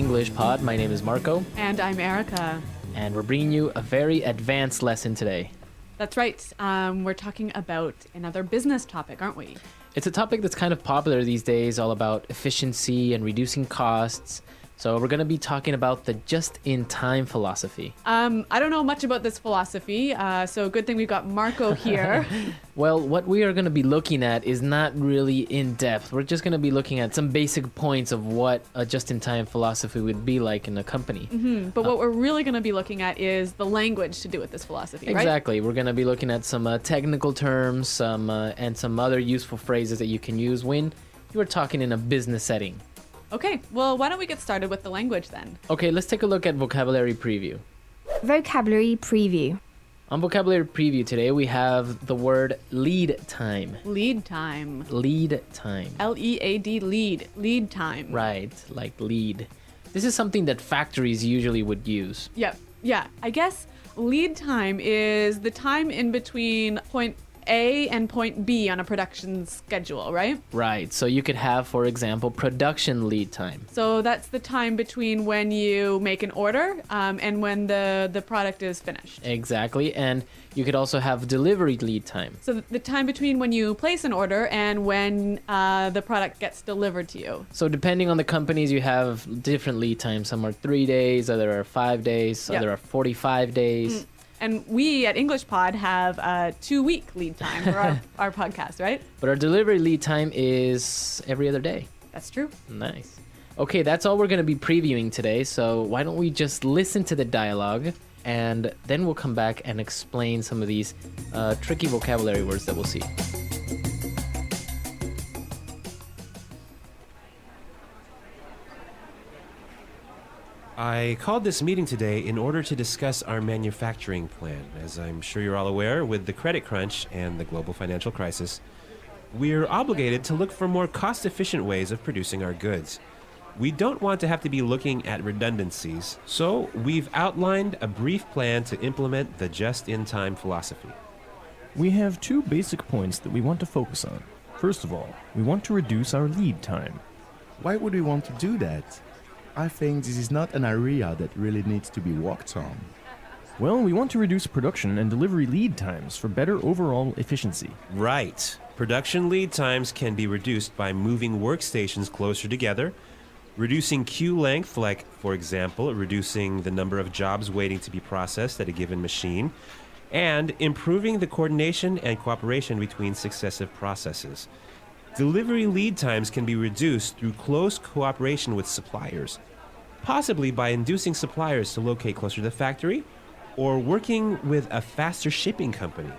English Pod. My name is Marco. And I'm Erica. And we're bringing you a very advanced lesson today. That's right. We're talking about another business topic, aren't we? It's a topic that's kind of popular these days, all about efficiency and reducing costs. So we're going to be talking about the just-in-time philosophy. I don't know much about this philosophy, so good thing we've got Marco here. Well, what we are going to be looking at is not really in-depth. We're just going to be looking at some basic points of what a just-in-time philosophy would be like in a company. Mm-hmm. But what we're really going to be looking at is the language to do with this philosophy, right? Exactly. We're going to be looking at some technical terms and some other useful phrases that you can use when you are talking in a business setting. Okay, well, why don't we get started with the language then? Okay, let's take a look at vocabulary preview. Vocabulary preview. On vocabulary preview today, we have the word lead time. Lead time. Lead time. L-E-A-D, lead. Lead time. Right, like lead. This is something that factories usually would use. Yep. Yeah, I guess lead time is the time in between point A and point B on a production schedule, right? Right. So you could have, for example, production lead time. So that's the time between when you make an order and when the product is finished. Exactly. And you could also have delivery lead time. So the time between when you place an order and when the product gets delivered to you. So depending on the companies, you have different lead times. Some are 3 days, other are 5 days, Yep. other are 45 days. And we at English Pod have a 2-week lead time for our podcast, right? But our delivery lead time is every other day. That's true. Nice. Okay, that's all we're going to be previewing today. So why don't we just listen to the dialogue and then we'll come back and explain some of these tricky vocabulary words that we'll see. I called this meeting today in order to discuss our manufacturing plan. As I'm sure you're all aware, with the credit crunch and the global financial crisis, we're obligated to look for more cost-efficient ways of producing our goods. We don't want to have to be looking at redundancies, so we've outlined a brief plan to implement the just-in-time philosophy. We have 2 basic points that we want to focus on. First of all, we want to reduce our lead time. Why would we want to do that? I think this is not an area that really needs to be worked on. Well, we want to reduce production and delivery lead times for better overall efficiency. Right. Production lead times can be reduced by moving workstations closer together, reducing queue length, like, for example, reducing the number of jobs waiting to be processed at a given machine, and improving the coordination and cooperation between successive processes. Delivery lead times can be reduced through close cooperation with suppliers, possibly by inducing suppliers to locate closer to the factory or working with a faster shipping company.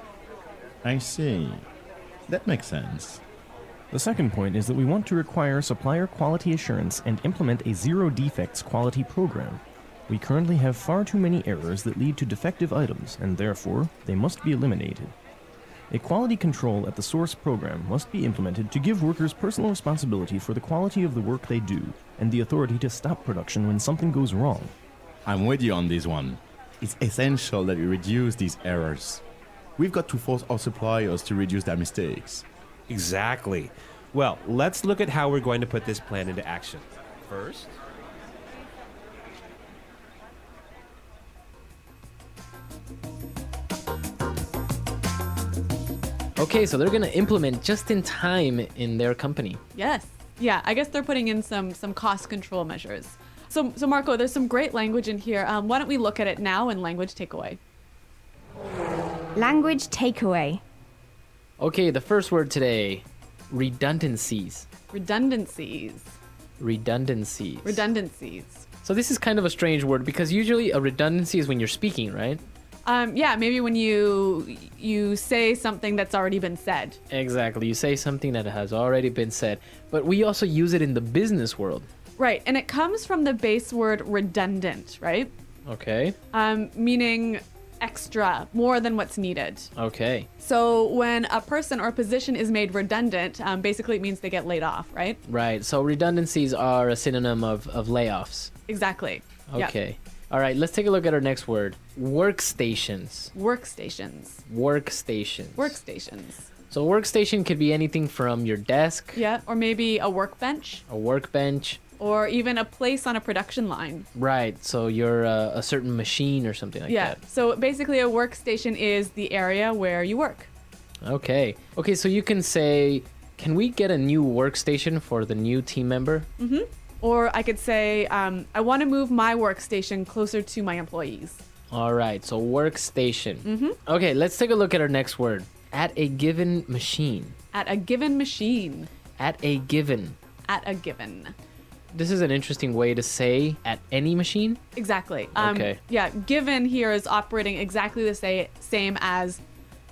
I see. That makes sense. The second point is that we want to require supplier quality assurance and implement a zero defects quality program. We currently have far too many errors that lead to defective items, and therefore, they must be eliminated. A quality control at the source program must be implemented to give workers personal responsibility for the quality of the work they do, and the authority to stop production when something goes wrong. I'm with you on this one. It's essential that we reduce these errors. We've got to force our suppliers to reduce their mistakes. Exactly. Well, let's look at how we're going to put this plan into action. First, Okay, so they're going to implement just in time in their company. Yes. Yeah, I guess they're putting in some cost control measures. So Marco, there's some great language in here. Why don't we look at it now in language takeaway? Language takeaway. Okay, the first word today, redundancies. Redundancies. Redundancies. Redundancies. So this is kind of a strange word because usually a redundancy is when you're speaking, right? Yeah, maybe when you say something that's already been said. Exactly. You say something that has already been said. But we also use it in the business world. Right, and it comes from the base word redundant, right? Okay. Meaning extra, more than what's needed. Okay. So when a person or a position is made redundant, basically it means they get laid off, right? Right. So redundancies are a synonym of layoffs. Exactly. Okay. Yep. All right, let's take a look at our next word. Workstations. Workstations. Workstations. Workstations. So a workstation could be anything from your desk, Yeah, or maybe a workbench. a workbench, or even a place on a production line. Right. So you're a certain machine or something like Yeah. So basically, a workstation is the area where you work. that. Okay. Okay. So you can say, can we get a new workstation for the new team member? Or I could say, I want to move my workstation closer to my employees. All right. So workstation. Okay. Let's take a look at our next word. At a given machine. At a given machine. At a given. At a given. This is an interesting way to say at any machine. Exactly. Okay. Yeah, given here is operating exactly the same as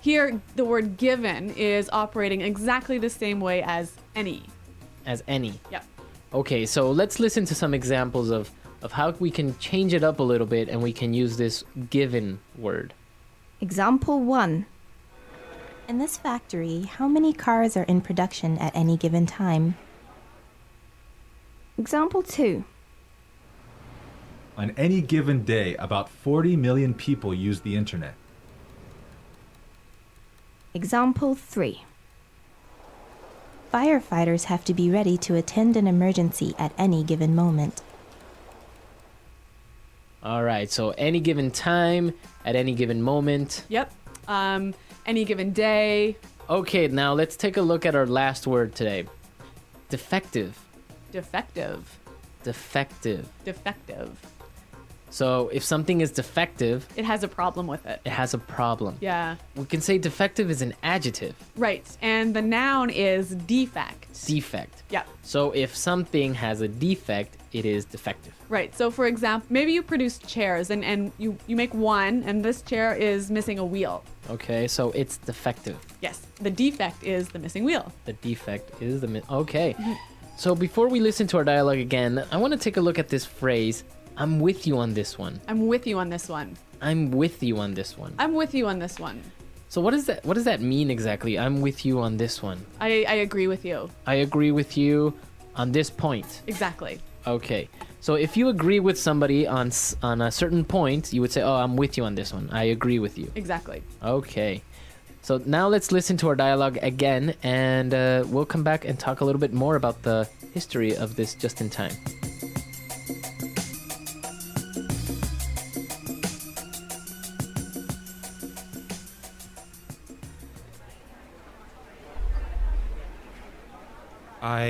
here. The word given is operating exactly the same way as any. As any. Yep. Okay, so let's listen to some examples of how we can change it up a little bit and we can use this given word. Example 1. In this factory, how many cars are in production at any given time? Example 2. On any given day, about 40 million people use the internet. Example 3. Firefighters have to be ready to attend an emergency at any given moment. All right, so any given time, at any given moment. Yep. Any given day. Okay, now let's take a look at our last word today. Defective. Defective. Defective. Defective. So if something is defective, It has a problem with it. it has a problem. Yeah. We can say defective is an adjective. Right. And the noun is defect. Defect. Yeah. So if something has a defect, it is defective. Right. So for example, maybe you produce chairs and you make one and this chair is missing a wheel. Okay, so it's defective. Yes. The defect is the missing wheel. The defect is the... Okay. So before we listen to our dialogue again, I want to take a look at this phrase, I'm with you on this one. I'm with you on this one. I'm with you on this one. I'm with you on this one. So what does that mean exactly? I'm with you on this one. I agree with you. I agree with you on this point. Exactly. Okay. So if you agree with somebody on a certain point, you would say, "Oh, I'm with you on this one. I agree with you." Exactly. Okay. So now let's listen to our dialogue again, and we'll come back and talk a little bit more about the history of this just in time. I